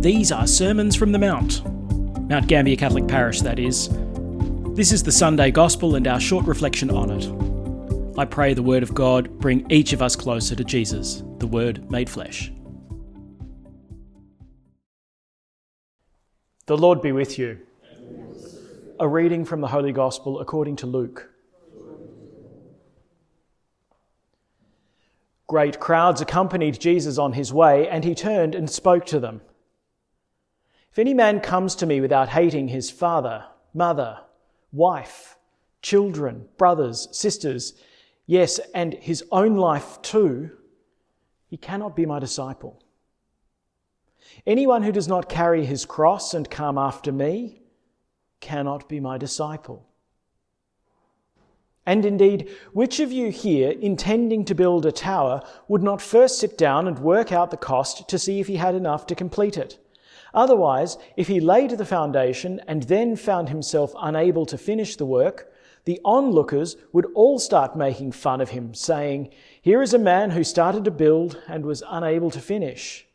These are Sermons from the Mount. Mount Gambier Catholic Parish, that is. This is the Sunday Gospel and our short reflection on it. I pray the Word of God bring each of us closer to Jesus, the Word made flesh. The Lord be with you. A reading from the Holy Gospel according to Luke. Great crowds accompanied Jesus on his way, and he turned and spoke to them. If any man comes to me without hating his father, mother, wife, children, brothers, sisters, yes, and his own life too, he cannot be my disciple. Anyone who does not carry his cross and come after me cannot be my disciple. And indeed, which of you here, intending to build a tower, would not first sit down and work out the cost to see if he had enough to complete it? Otherwise, if he laid the foundation and then found himself unable to finish the work, the onlookers would all start making fun of him, saying, "Here is a man who started to build and was unable to finish."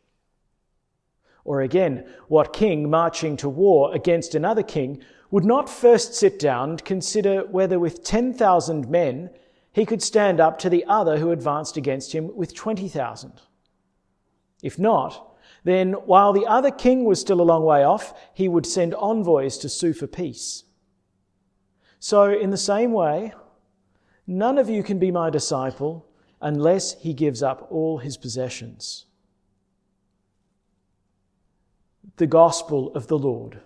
Or again, what king marching to war against another king would not first sit down and consider whether with 10,000 men he could stand up to the other who advanced against him with 20,000? If not, then while the other king was still a long way off, he would send envoys to sue for peace. So in the same way, none of you can be my disciple unless he gives up all his possessions. The Gospel of the Lord.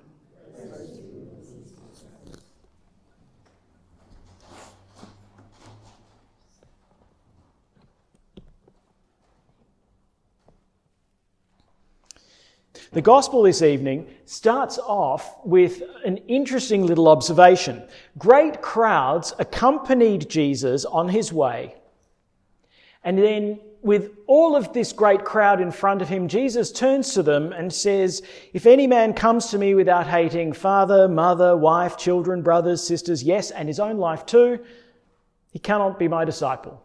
The Gospel this evening starts off with an interesting little observation. Great crowds accompanied Jesus on his way. And then with all of this great crowd in front of him, Jesus turns to them and says, "If any man comes to me without hating father, mother, wife, children, brothers, sisters, yes, and his own life too, he cannot be my disciple."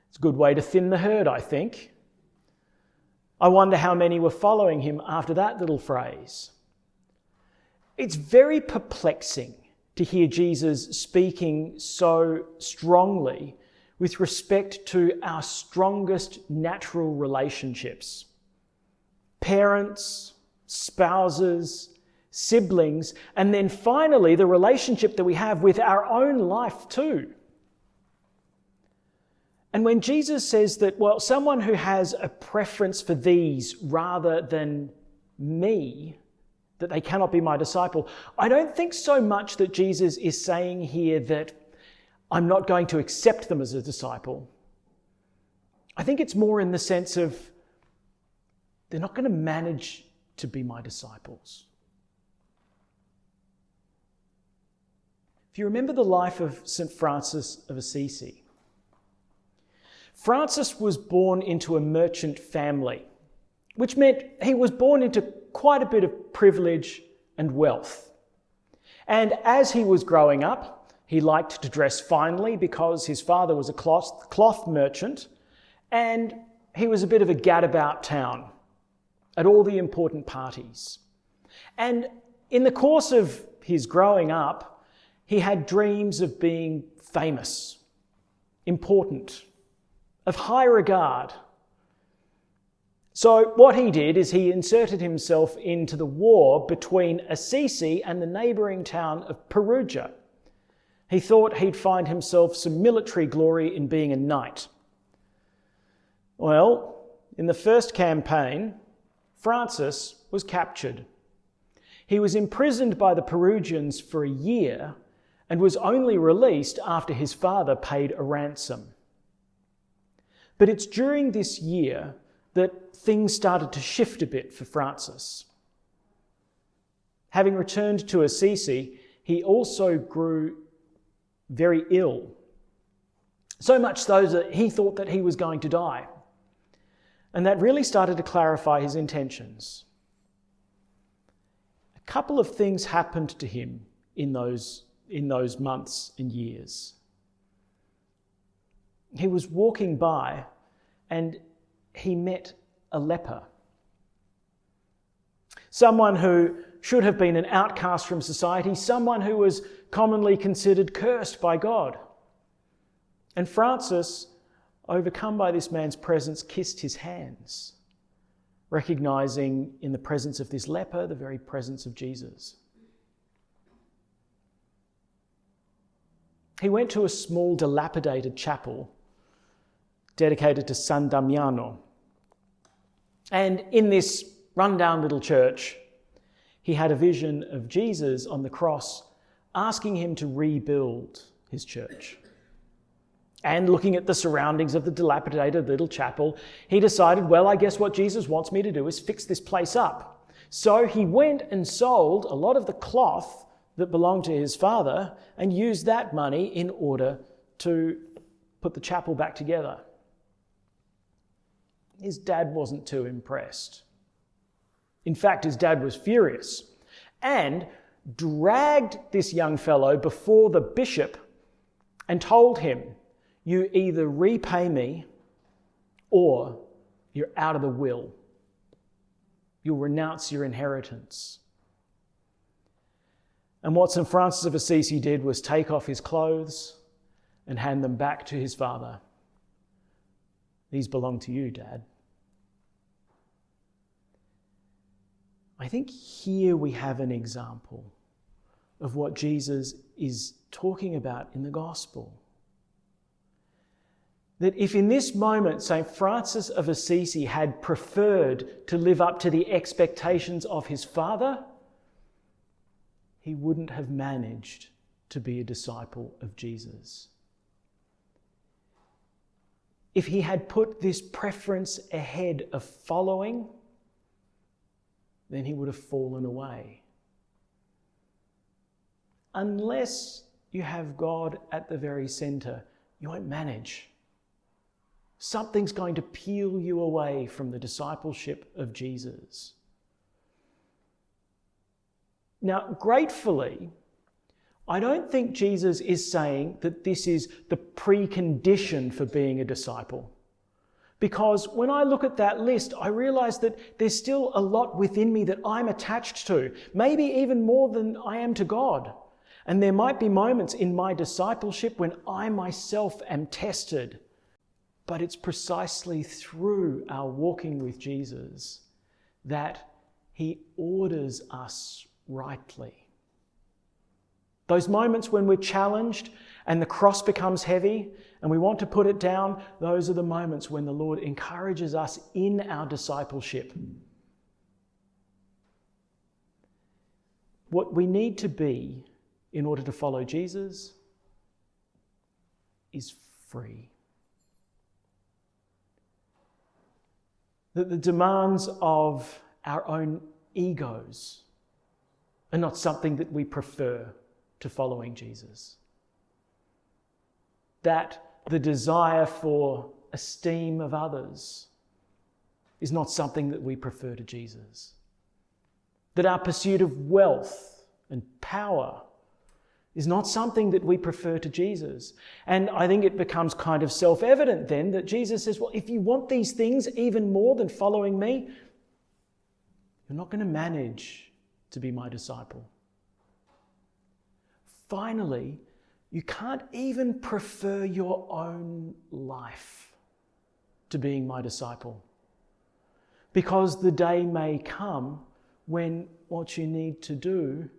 It's a good way to thin the herd, I think. I wonder how many were following him after that little phrase. It's very perplexing to hear Jesus speaking so strongly with respect to our strongest natural relationships. Parents, spouses, siblings, and then finally the relationship that we have with our own life too. And when Jesus says that, well, someone who has a preference for these rather than me, that they cannot be my disciple, I don't think so much that Jesus is saying here that I'm not going to accept them as a disciple. I think it's more in the sense of they're not going to manage to be my disciples. If you remember the life of St. Francis of Assisi, Francis was born into a merchant family, which meant he was born into quite a bit of privilege and wealth. And as he was growing up, he liked to dress finely because his father was a cloth merchant, and he was a bit of a gadabout town at all the important parties. And in the course of his growing up, he had dreams of being famous, important, of high regard. So what he did is he inserted himself into the war between Assisi and the neighbouring town of Perugia. He thought he'd find himself some military glory in being a knight. Well, in the first campaign, Francis was captured. He was imprisoned by the Perugians for a year and was only released after his father paid a ransom. But it's during this year that things started to shift a bit for Francis. Having returned to Assisi, he also grew very ill. So much so that he thought that he was going to die. And that really started to clarify his intentions. A couple of things happened to him in those months and years. He was walking by and he met a leper. someone who should have been an outcast from society, someone who was commonly considered cursed by God. And Francis, overcome by this man's presence, kissed his hands, recognizing in the presence of this leper the very presence of Jesus. He went to a small, dilapidated chapel dedicated to San Damiano. And in this rundown little church, he had a vision of Jesus on the cross asking him to rebuild his church. And looking at the surroundings of the dilapidated little chapel, he decided, well, I guess what Jesus wants me to do is fix this place up. So he went and sold a lot of the cloth that belonged to his father and used that money in order to put the chapel back together. His dad wasn't too impressed. In fact, his dad was furious and dragged this young fellow before the bishop and told him, you either repay me or you're out of the will. You'll renounce your inheritance. And what St. Francis of Assisi did was take off his clothes and hand them back to his father. These belong to you, Dad. I think here we have an example of what Jesus is talking about in the gospel. That if in this moment St. Francis of Assisi had preferred to live up to the expectations of his father, he wouldn't have managed to be a disciple of Jesus. If he had put this preference ahead of following, then he would have fallen away. Unless you have God at the very centre, you won't manage. Something's going to peel you away from the discipleship of Jesus. Now, gratefully, I don't think Jesus is saying that this is the precondition for being a disciple. Because when I look at that list, I realise that there's still a lot within me that I'm attached to, maybe even more than I am to God. And there might be moments in my discipleship when I myself am tested. But it's precisely through our walking with Jesus that he orders us rightly. Those moments when we're challenged and the cross becomes heavy and we want to put it down, those are the moments when the Lord encourages us in our discipleship. What we need to be in order to follow Jesus is free. That the demands of our own egos are not something that we prefer to following Jesus. That the desire for esteem of others is not something that we prefer to Jesus. That our pursuit of wealth and power is not something that we prefer to Jesus. And I think it becomes kind of self-evident then that Jesus says, well, if you want these things even more than following me, you're not going to manage to be my disciple. Finally, you can't even prefer your own life to being my disciple. Because the day may come when what you need to do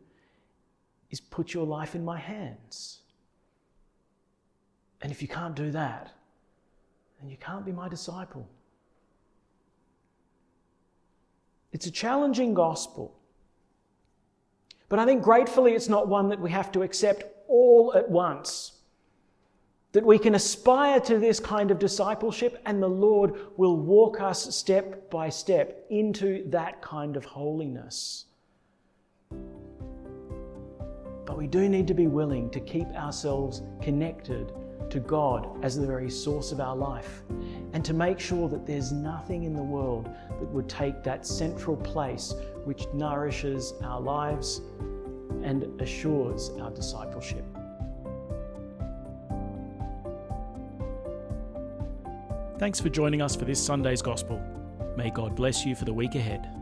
is put your life in my hands. And if you can't do that, then you can't be my disciple. It's a challenging gospel. But I think gratefully it's not one that we have to accept all at once. That we can aspire to this kind of discipleship and the Lord will walk us step by step into that kind of holiness. But we do need to be willing to keep ourselves connected to God as the very source of our life and to make sure that there's nothing in the world that would take that central place which nourishes our lives and assures our discipleship. Thanks for joining us for this Sunday's Gospel. May God bless you for the week ahead.